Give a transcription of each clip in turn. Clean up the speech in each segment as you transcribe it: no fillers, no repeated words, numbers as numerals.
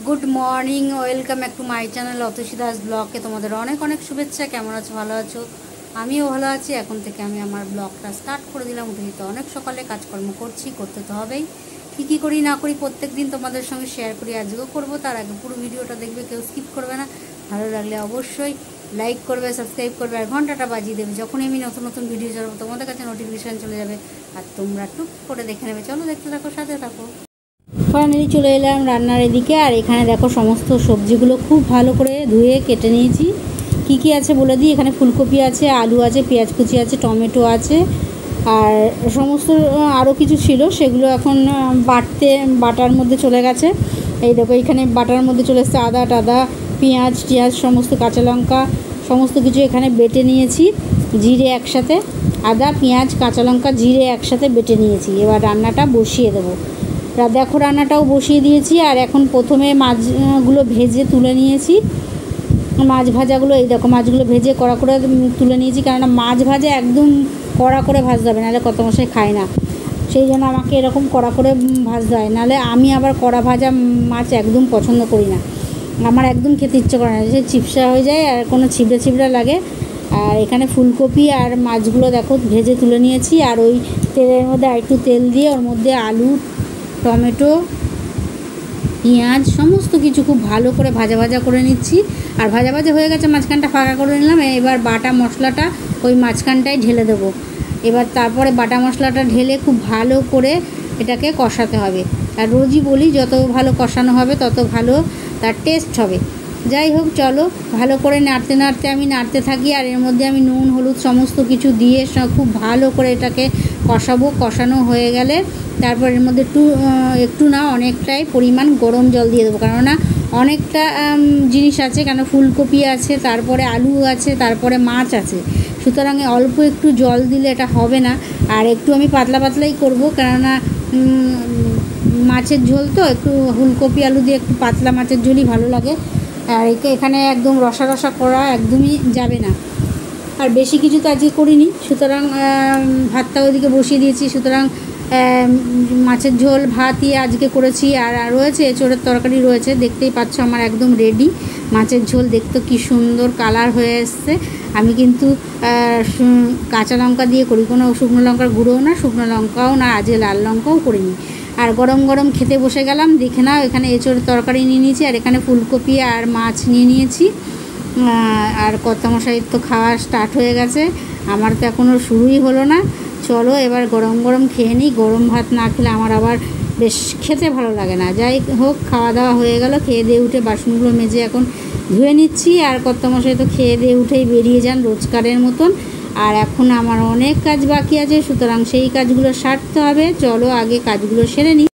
Good morning, welcome back to my channel Atasi Das ব্লগকে তোমাদের অনেক অনেক শুভেচ্ছা। কেমন আছো? ভালো আছো? আমিও ভালো আছি। এখন থেকে আমি আমার ব্লগটা স্টার্ট করে দিলাম। উঠে তো অনেক সকালে কাজকর্ম করতে তো হবেই। কী করি না করি প্রত্যেক দিন তোমাদের সঙ্গে শেয়ার করি, আজকেও করবো। তার আগে পুরো ভিডিওটা দেখবে, কেউ স্কিপ করবে না। ভালো লাগলে অবশ্যই লাইক করবে, সাবস্ক্রাইব করবে আর ঘন্টাটা বাজিয়ে দেবে। যখনই আমি নতুন নতুন ভিডিও ছাড়বো তোমাদের কাছে নোটিফিকেশান চলে যাবে আর তোমরা টুক করে দেখে নেবে। চলো দেখতে থাকো, সাথে থাকো। ফাইনালি চলে এলাম রান্নার এদিকে। আর এখানে দেখো সমস্ত সবজিগুলো খুব ভালো করে ধুয়ে কেটে নিয়েছি। কি আছে বলে দিই। এখানে ফুলকপি আছে, আলু আছে, পেঁয়াজ কুচি আছে, টমেটো আছে আর সমস্ত আরও কিছু ছিল, সেগুলো এখন বাটার মধ্যে চলে গেছে। এই দেখো এখানে বাটার মধ্যে চলে এসেছে আদা টাদা, পেঁয়াজ টিয়াজ, সমস্ত কাঁচা লঙ্কা সমস্ত কিছু এখানে বেটে নিয়েছি। জিরে একসাথে, আদা পেঁয়াজ কাঁচা লঙ্কা জিরে একসাথে বেটে নিয়েছি। এবার রান্নাটা বসিয়ে দেবো। দেখো রান্নাটাও বসিয়ে দিয়েছি। আর এখন প্রথমে মাছগুলো ভেজে তুলে নিয়েছি। মাছ ভাজাগুলো এই দেখো, মাছগুলো ভেজে কড়া করে তুলে নিয়েছি, কেননা মাছ ভাজা একদম কড়া করে ভাজতে হবে, নাহলে কত মশাই খায় না। সেই জন্য আমাকে এরকম কড়া করে ভাজতে হয়, নাহলে আমি আবার কড়া ভাজা মাছ একদম পছন্দ করি না। আমার একদম খেতে ইচ্ছে করে না, যে চিপসা হয়ে যায় আর কোনো ছিবড়া ছিবড়া লাগে। আর এখানে ফুলকপি আর মাছগুলো দেখো ভেজে তুলে নিয়েছি। আর ওই তেলের মধ্যে আর একটু তেল দিয়ে ওর মধ্যে আলু টমেটো পেঁয়াজ সমস্ত কিছু খুব ভালো করে ভাজা ভাজা করে নিচ্ছি। আর ভাজা ভাজা হয়ে গেছে, মাঝখানটা ফাঁকা করে নিলাম। এবার বাটা মশলাটা ওই মাঝখানটায় ঢেলে দেবো। এবার তারপরে বাটা মশলাটা ঢেলে খুব ভালো করে এটাকে কষাতে হবে। আর রোজই বলি, যত ভালো কষানো হবে তত ভালো তার টেস্ট হবে। যাই হোক, চলো ভালো করে নাড়তে নাড়তে আমি নাড়তে থাকি। আর এর মধ্যে আমি নুন হলুদ সমস্ত কিছু দিয়ে খুব ভালো করে এটাকে কষাবো। কষানো হয়ে গেলে তারপর এর মধ্যে একটু না অনেকটাই পরিমাণ গরম জল দিয়ে দেবো, কেননা অনেকটা জিনিস আছে, কেন ফুলকপি আছে, তারপরে আলু আছে, তারপরে মাছ আছে, সুতরাং অল্প একটু জল দিলে এটা হবে না। আর একটু আমি পাতলা পাতলাই করবো, কেননা মাছের ঝোল তো, একটু ফুলকপি আলু দিয়ে একটু পাতলা মাছের ঝোলই ভালো লাগে। আর এখানে একদম রসা রসা করা একদমই যাবে না। আর বেশি কিছু তো আজকে করিনি, সুতরাং ভাতটা ওইদিকে বসিয়ে দিয়েছি। সুতরাং মাছের ঝোল ভাতই আজকে করেছি। আর রয়েছে এঁচোড়ের তরকারি রয়েছে, দেখতেই পাচ্ছ আমার একদম রেডি মাছের ঝোল। দেখতে কি সুন্দর কালার হয়ে এসছে। আমি কিন্তু কাঁচা লঙ্কা দিয়ে করি, কোনো শুকনো লঙ্কার গুঁড়োও না, শুকনো লঙ্কাও না, আজকে লাল লঙ্কাও করিনি। আর গরম গরম খেতে বসে গেলাম। দেখে নাও, এখানে এঁচোড়ের তরকারি নিয়ে নিয়েছি, আর এখানে ফুলকপি আর মাছ নিয়ে নিয়েছি। আর কর্তামশাইয়ের তো খাওয়া স্টার্ট হয়ে গেছে, আমার তো এখনও শুরুই হলো না। চলো এবার গরম গরম খেয়ে নিই। গরম ভাত না খেলে আমার আবার বেশ খেতে ভালো লাগে না। যাই হোক, খাওয়া দাওয়া হয়ে গেল। খেয়ে দিয়ে উঠে বাসনগুলো মেজে এখন ধুয়ে নিচ্ছি। আর কর্তামশাই তো খেয়ে দিয়ে উঠেই বেরিয়ে যান রোজকারের মতন। আর এখন আমার অনেক কাজ বাকি আছে, সুতরাং সেই কাজগুলো সারতে হবে। চলো আগে কাজগুলো সেরে নিই।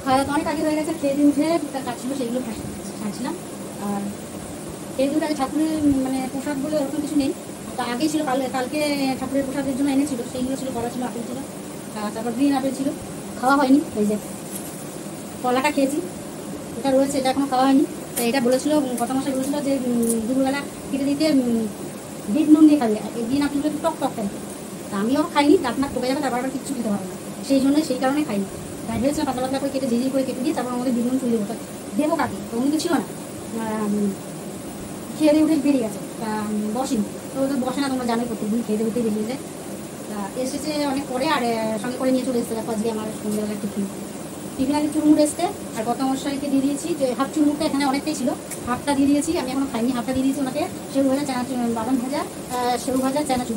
খাওয়া দাওয়া অনেক আগে হয়ে গেছে, খেয়ে দিয়ে উঠে কাজ ছিল সেগুলো সারছিলাম। আর খেয়ে দিয়ে আগে ঠাকুরের প্রসাদ বলে ওরকম কিছু নেই, তা আগেই ছিল। কালকে ঠাকুরের প্রসাদের জন্য এনেছিল, সেইগুলো ছিল, কলা ছিল, আপেল ছিল, তারপর গ্রিন আপেল ছিল, খাওয়া হয়নি। এই যে কলাটা খেয়েছি, এটা রয়েছে, এটা এখনো খাওয়া হয়নি। তো এটা বলেছিল, কর্তামশাই বলেছিল যে দুপুরবেলা কেটে দিতে বিট নুন দিয়ে খাবে। এই গ্রিন আপেলগুলো একটু টক টক খাই, তা আমিও খাইনি, দাঁত নাক টোকে যাবে, তারপর আবার কিচ্ছু খেতে পারবো না। সেই কারণে খাইনি। তাই ভেবেছিলাম পাতলা পাতলা করে কেটে ঝিঝি করে কেটে দিয়ে তারপর আমাদের বিট নুন চুলে দেবো। দেবো কাকে, তো উনি তো ছিল না, খেয়ে দিয়ে উঠে বেরিয়ে গেছে। বসেনি তো, ওদের বসে না, তোমরা জানোই, প্রত্যেকদিন খেয়ে দিয়ে উঠেই বেরিয়ে যায়। তা এসেছে অনেক পরে, আর সঙ্গে করে নিয়ে চলে এসেছে। দেখো আজকে আমার সন্ধ্যেবেলা টিফিন আগে চুরমুড় এসছে, আর কর্তামশাইকে দিয়ে দিয়েছি যে হাফ চুরমুড়টা এখানে অনেকটাই ছিল, হাফটা দিয়ে দিয়েছি। আমি এখনো খাইনি, হাফটা দিয়ে দিয়েছি ওনাকে। সেউ ভাজা বাদাম ভাজা, সেউ ভাজা চানাচুর,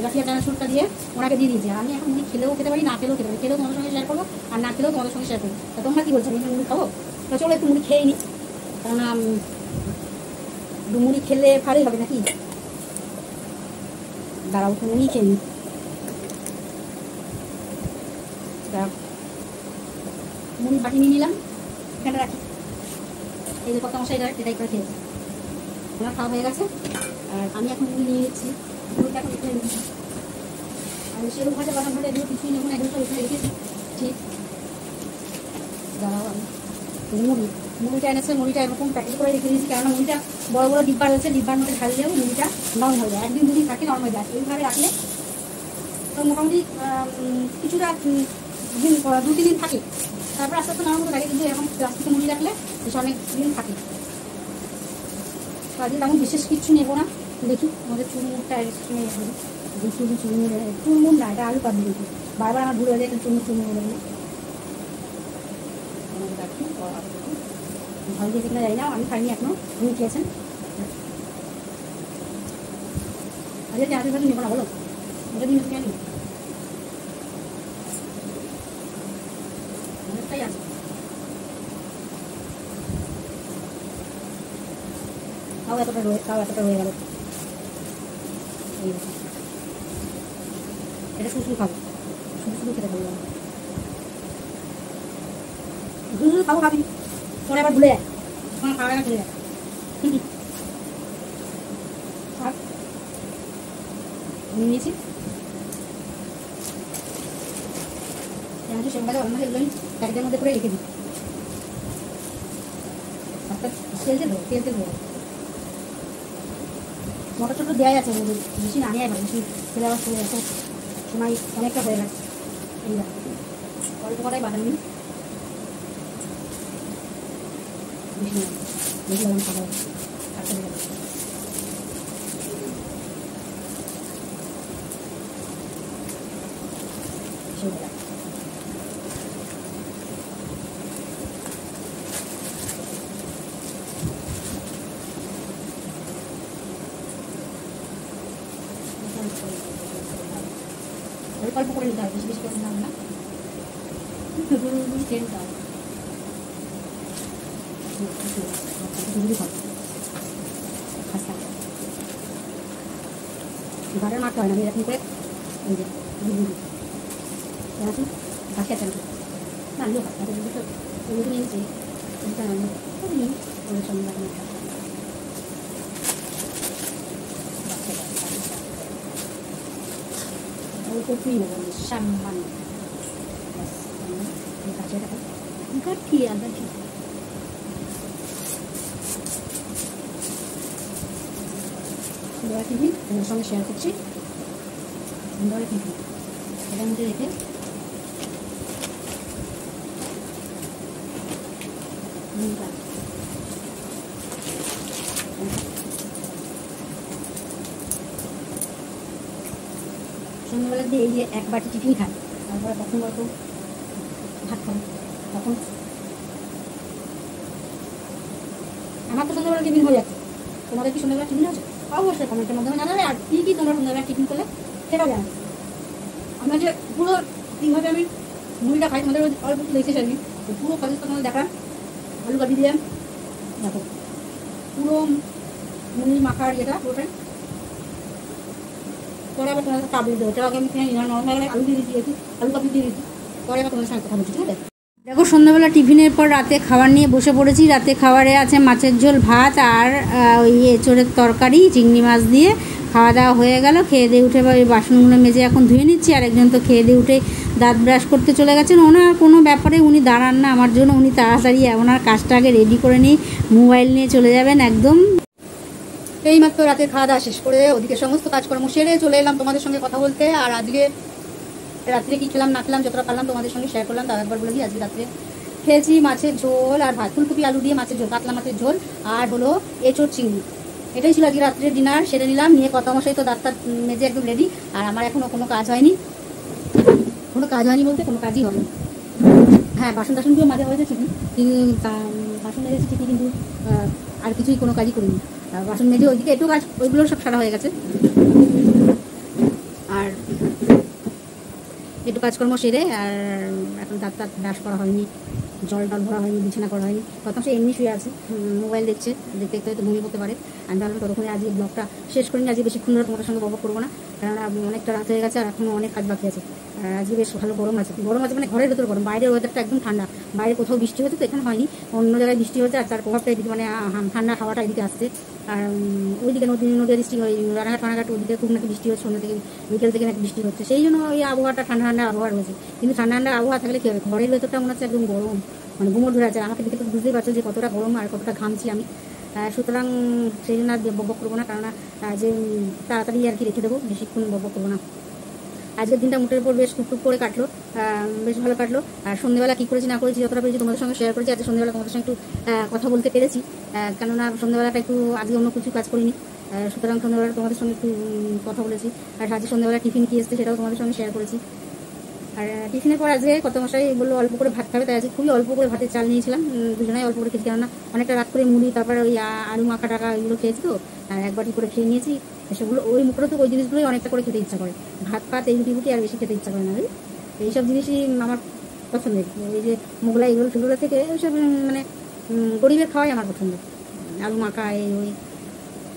গাঠিয়া চানাচুরটা দিয়ে ওনাকে দিয়ে দিয়েছি। আর আমি এখন মুড়ি খেলেও খেতে পারি, না খেলেও খেতে পারি। খেলেও তোমাদের সঙ্গে শেয়ার করবো, আর না খেলেও তোমাদের সঙ্গে শেয়ার করবো। তা তোমরা কি বলছো, আমি মুড়ি খাবো? তো চলো একটু মুড়ি খেয়ে নিই, কেননা মুড়ি খেলে ভালোই হবে নাকি। দাঁড়াও, একটু মুড়ি খেয়ে নিই। মুড়ি বাটি নিয়ে নিলাম, এখানে রাখি। এই যে কর্তামশাই এটাই করে খেয়েছি, আমার খাওয়া হয়ে গেছে। আর আমি এখন মুড়ি নিয়ে নিচ্ছি, মুড়িটা এখন খেয়ে নিচ্ছি। আর সেরু ভাজা বাদাম ভাজা এগুলো কিছুই নেব না, এগুলো সব এখানে রেখেছি। ঠিক, দাঁড়াও, আমি মুড়িটা এনেছে, মুড়িটা এরকম প্যাকেট করে রেখে দিয়েছি, কেননা মুড়িটা বড় বড় ডিব্বা রয়েছে, ডিব্বার মধ্যে ঢাললেও মুড়িটা নরম হয়ে যায়। একদিন দুদিন থাকে, নরম হয়ে যায়। এইভাবে রাখলে তো মোটামুটি কিছুটা দিন, 2-3 দিন থাকে। তারপর আস্তে আস্তে নামার মতো লাগে, কিন্তু এখন প্লাস্টিকে মুড়ি রাখলে বেশ অনেক দিন থাকে। আজকে তেমন বিশেষ কিছু নেবো না, দেখি আমাদের চুরমুড়টা নিয়ে যাবো। দেখি যে চুরমুড় না, এটা আলু কাটবে দেখি, বারবার আমার ভুল হয়ে যায়, চুরমুড় বলে না। ভালো দিয়েছে কিনা জানি না, আমি খাইনি এখনো, উনি খেয়েছেন। আজকে হাতের ভাজি নেবো না বলো, ওটা দিন তুমি আনি অনেকটাই আছে। তাও এতটা রয়ে গেল। এটা শুধু খাবো, শুধু খেতে ভালো লাগে, শুধু খাবো খাবি, পরে আবার ভুলে যায়, তোমার খাওয়া চলে যায়। আর নিয়েছি সেগুলো এগুলোই প্যাকেটের মধ্যে করে রেখে দিই। তেল মোটর ছোটো দেওয়াই আছে, বেশি না নেওয়াই ভালো, বেশি তেলে আবার চলে যাচ্ছে, সময় অনেকটা হয়ে গেছে। এই অল্প কটাই বাদাম নিই, বেশি না, বেশি বাদাম খাওয়া কাটতে দেবে। সেগুলো অল্প করে নিতে হবে, বেশি বেশি করে নিতে হবে না, খেয়ে নিতে হবে। ঘরের মারতে হয় না, আমি এরকম করে এরকম ঘাসি আছে না, আমিও খাই ওগুলো নিয়েছি, ওদের সঙ্গে কপিই নেবো সামান্য, গাঠি আর গাঠি। টিফিন ওদের সঙ্গে শেয়ার করছি, টিফিন এটার মধ্যে রেখে সন্ধ্যাবেলা দিয়ে এই যে এক বাটি টিফিন খাই, তারপরে কখন বলতো ভাত খাবো, তখন আমার তো সন্ধ্যাবেলা টিফিন হয়ে যাচ্ছে। তোমাদের কি সন্ধ্যাবেলা টিফিন আছে? অবশ্যই কমেন্টের মাধ্যমে জানাবে, আর কী কী তোমরা সন্ধ্যাবেলা টিফিন করলে সেটাও জানাবে। আমরা যে পুরো কীভাবে আমি মুড়িটা খাই তোমাদের অল্প দেখতে চাইনি, পুরো প্রসেসটা তোমাদের দেখা, আলু কাটি দিয়ে দেখো পুরো মুড়ি মাখার যেটা পুরোটাই, পরে আবার তোমাদের কাবু দেবো, ওটা আগে আমি নর্মাল আলু দিয়ে দিচ্ছি, একটু আলু কাবু দিয়ে দিচ্ছি, পরে আবার তোমাদের সঙ্গে কথা বলছি, ঠিক আছে? দেখো সন্ধ্যাবেলা টিফিনের পর রাতে খাবার নিয়ে বসে পড়েছি। রাতে খাবারে আছে মাছের ঝোল, ভাত আর ওই এঁচোড়ের তরকারি, চিংড়ি মাছ দিয়ে খাওয়া দাওয়া হয়ে গেল। খেয়ে দিয়ে উঠে ওই বাসনগুলো মেজে এখন ধুয়ে নিচ্ছি, আর একজন তো খেয়ে দিয়ে উঠে দাঁত ব্রাশ করতে চলে গেছেন। ওনার কোনো ব্যাপারে উনি দাঁড়ান না আমার জন্য, উনি তাড়াতাড়ি ওনার কাজটা আগে রেডি করে নিই, মোবাইল নিয়ে চলে যাবেন একদম। এইমাত্র রাতের খাওয়া দাওয়া শেষ করে ওদিকে সমস্ত কাজকর্ম সেরে চলে এলাম তোমাদের সঙ্গে কথা বলতে। আর আজকে রাত্রে কি খেলাম না খেলাম যতটা পারলাম তোমাদের সঙ্গে শেয়ার করলাম। তার একবার বলে দিই, আজকে রাত্রে খেয়েছি মাছের ঝোল আর ভাত, ফুলকপি আলু দিয়ে মাছের ঝোল, কাতলা মাছের ঝোল, আর হলো এঁচোড় চিংড়ি। এটাই ছিল আজকে রাত্রের ডিনার, সেরে নিলাম। নিয়ে কথা মশাই তো ডাক্তার মেজে একদম রেডি, আর আমার এখনও কোনো কাজ হয়নি। বলতে কোনো কাজই হয়নি। হ্যাঁ, বাসন টাসনগুলো মাঝে হয়েছে ঠিকই, কিন্তু বাসন মেজেছি ঠিকই, কিন্তু আর কিছুই কোনো কাজই করিনি। বাসন মেজে ওইদিকে একটু কাজ, ওইগুলো সব সারা হয়ে গেছে। আর একটু কাজকর্ম সেরে আর এখন দাঁত ব্রাশ করা হয়নি, জল টল ভরা হয়নি, বিছানা করা হয়নি। প্রথম সে এমনি শুয়ে আছে, মোবাইল দেখতে দেখতে হয়তো ঘুমিয়ে পড়তে পারে। আমি ভাবলাম ততক্ষণে আজকে ব্লগটা শেষ করিনি, আজকে বেশিক্ষণ ধরে তোমাদের সঙ্গে বক করবো না, কারণ অনেকটা রাত হয়ে গেছে আর এখনও অনেক কাজ বাকি আছে। আর আজকে বেশ ভালো গরম আছে মানে ঘরের ভেতর গরম, বাইরের ওয়েদারটা একদম ঠান্ডা। বাইরে কোথাও বৃষ্টি হচ্ছে, তো এখানে হয়নি, অন্য জায়গায় বৃষ্টি হচ্ছে, আর তার প্রভাবটা এদিকে মানে ঠান্ডা হাওয়াটা এদিকে আসছে। আর ওইদিকে নদীয়া ডিস্ট্রিক্ট, ওই রানাঘাট ওইদিকে খুব নাকি বৃষ্টি হচ্ছে, সন্ধ্যা থেকে বিকেল থেকে নাকি বৃষ্টি হচ্ছে, সেই জন্য ওই আবহাওয়াটা ঠান্ডা আবহাওয়া রয়েছে। কিন্তু ঠান্ডা আবহাওয়া থাকলে কী হবে, ঘরের ভেতরটা মনে হচ্ছে একদম গরম, মানে গুমোট ধরে আছে। আমাকে দেখে তো বুঝতেই পারছো যে কতটা গরম আর কতটা ঘামছি আমি। সুতরাং সেই জন্য আর বক করবো না, কারণ যে তাড়াতাড়ি আর কি রেখে দেবো, বেশিক্ষণ বক করবো না। আজকের দিনটা মোটের উপর বেশ টুকটুক করে কাটলো, বেশ ভালো কাটলো। আর সন্ধ্যেবেলা কী করেছি না করেছি যতটা পেরেছি তোমাদের সঙ্গে শেয়ার করেছি। আজকে সন্ধ্যেবেলা তোমাদের সঙ্গে একটু কথা বলতে পেরেছি, কেননা সন্ধ্যেবেলাটা একটু আজকে অন্য কিছু কাজ করিনি, সুতরাং সন্ধ্যেবেলা তোমাদের সঙ্গে একটু কথা বলেছি। আর আজকে সন্ধ্যেবেলা টিফিন কী এসছে সেটাও তোমাদের সঙ্গে শেয়ার করেছি। আর টিফিনের পর আজকে কর্তামশাই বললো অল্প করে ভাত খাবে, তাই আজকে খুবই অল্প করে ভাতের চাল নিয়েছিলাম, দুজনেই অল্প করে খেয়েছি, কেননা অনেকটা রাত করে মুড়ি তারপরে ওই আলু মাখা টাকা এগুলো খেয়েছি, তো এক বাটি করে খেয়ে নিয়েছি। সেগুলো ওই মুখটা তো ওই জিনিসগুলোই অনেকটা করে খেতে ইচ্ছা করে, ভাত পাত এই রুটি আর বেশি খেতে ইচ্ছা করে না। এইসব জিনিসই আমার পছন্দের, এই যে মোগলাই এগুলো সেগুলো থেকে ওইসব মানে গরিবের খাওয়াই আমার পছন্দ। আলু মাখা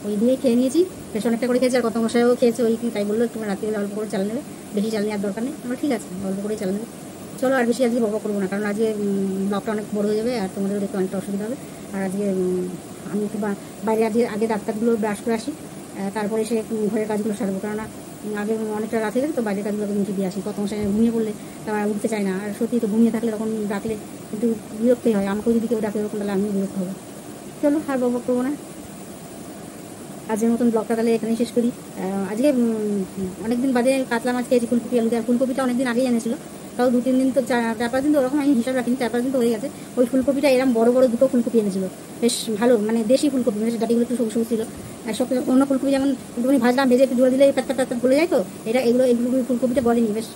ওই দিয়েই খেয়ে নিয়েছি, বেশ অনেকটা করে খেয়েছি। আর কত মশাইও খেয়েছে ওই, তাই বললো একটু রাত্রিবেলা অল্প করে চাল নেবে, বেশি চাল নেওয়ার দরকার নেই। আমরা ঠিক আছে অল্প করেই চাল নেবে, চলো আর বেশি আজকে বকা করবো না, কারণ আজকে ব্লগটা অনেক বড় হয়ে যাবে আর তোমাদের দেখতে অনেকটা অসুবিধা হবে। আর আজকে আমি একটু বাইরে আগে দাঁতগুলো ব্রাশ করে আসি, তারপরে সে ঘরের কাজগুলো সারবো, কেননা আগে অনেকটা রাত হয়ে গেছে, তো বাইরের কাজগুলোকে মুছে দিয়ে আসি। কত মশাই ঘুমিয়ে পড়লে তারা উঠতে চায় না, আর সত্যি তো ঘুমিয়ে থাকলে তখন ডাকলে কিন্তু বিরক্তই হয়, আমাকেও যদি কেউ ডাকে ওরকম তাহলে আমিও বিরক্ত হবো। চলো আর বকা করবো না, আজকের মতন ব্লগটা তাহলে এখানেই শেষ করি। আজকে অনেকদিন বাদে কাতলা মাছ খেয়েছি, ফুলকপি আলু দিয়ে। আর ফুলকপিটা অনেকদিন আগেই এনেছিল, তাও 2-3 দিন তো 4-5 দিন তো ওরকম আমি হিসাব রাখিনি, 4-5 দিন তো হয়ে গেছে। ওই ফুলকপিটা এরকম বড় বড় দুটো ফুলকপি এনেছিল, বেশ ভালো, মানে দেশি ফুলকপি, বেশ ডাটিগুলো একটু সবুজ সবুজ ছিল। আর সব অন্য ফুলকপি যেমন একটুখানি ভাজলাম, ভেজে একটু জল দিলে প্যাট গলে যায়, তো এগুলো ফুলকপিটা গলেনি, বেশ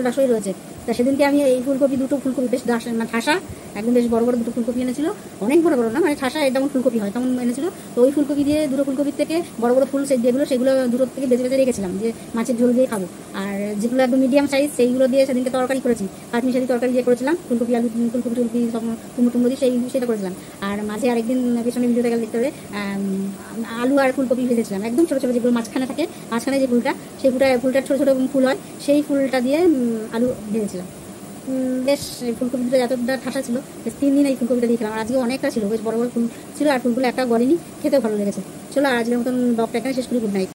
ডাঁশোই রয়েছে। তা সেদিনকে আমি এই দুটো ফুলকপি বেশ মানে ঠাসা একদম বেশ বড় বড় দুটো ফুলকপি এনেছিল, অনেক বড় বড় না, মানে ঠাসা যেমন ফুলকপি হয় তেমন এনেছিল। তো ওই ফুলকপি দিয়ে দুটো ফুলকপির থেকে বড় বড় ফুল সেগুলো দুটো থেকে বেজে রেখেছিলাম, যে মাছের ঝোল দিয়ে খাবো। আর যেগুলো একদম মিডিয়াম সাইজ সেইগুলো দিয়ে সেদিনকে তরকারি করেছি, পাঁচমিশালি তরকারি দিয়ে করেছিলাম, ফুলকপি টুমো দিয়ে সেটা করেছিলাম। আর মাঝে আরেকদিন পেছনে ভিডিওতে গেলে দেখতে হবে, আলু আর ফুলকপি ভেজেছিলাম, একদম ছোটো ছোটো যেগুলো মাঝখানে থাকে, মাঝখানে যে ফুলটা, সেই ফুলটার ছোটো ছোটো ফুল হয়, সেই ফুলটা দিয়ে আলু ভেজেছিলাম। বেশ ফুলকপিটা এতটা ঠাসা ছিল, বেশ 3 দিন এই ফুলকপিটা দিয়ে খেলাম। আর আজকে অনেকটা ছিল, বেশ বড় বড় ফুল ছিল, আর ফুলগুলো একটা গলেনি, খেতেও ভালো লেগেছে। চলো আর আজকের মতন ব্লগটা এখানে শেষ করি, গুড নাইট।